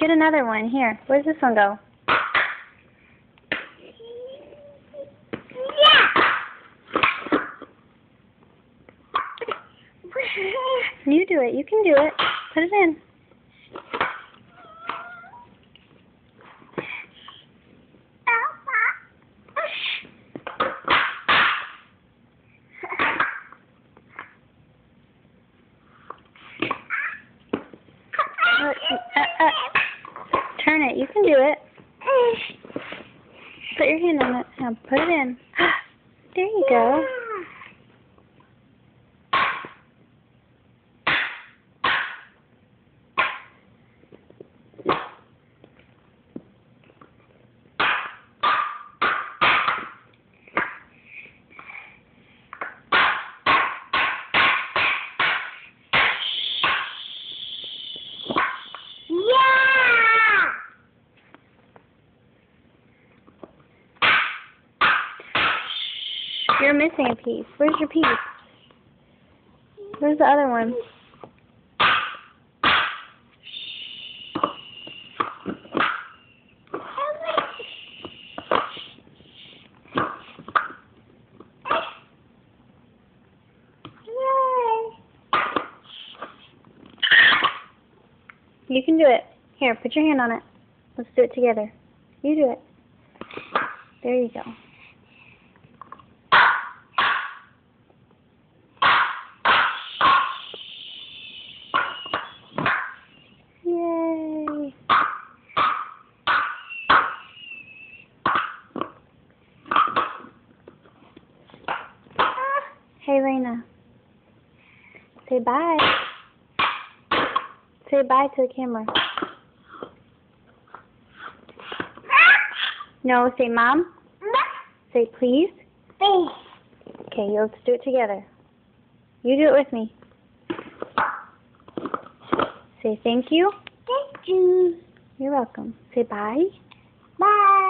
Get another one. Here. Where's this one go? You do it. You can do it. Put it in. Turn it. You can do it. Put your hand on it. Now put it in. There you go. You're missing a piece. Where's your piece? Where's the other one? You can do it. Here, put your hand on it. Let's do it together. You do it. There you go. Yay! Hey, Raina. Say bye. Say bye to the camera. No, say mom. Say please. Okay, let's do it together. You do it with me. Say thank you. Thank you. You're welcome. Say bye. Bye.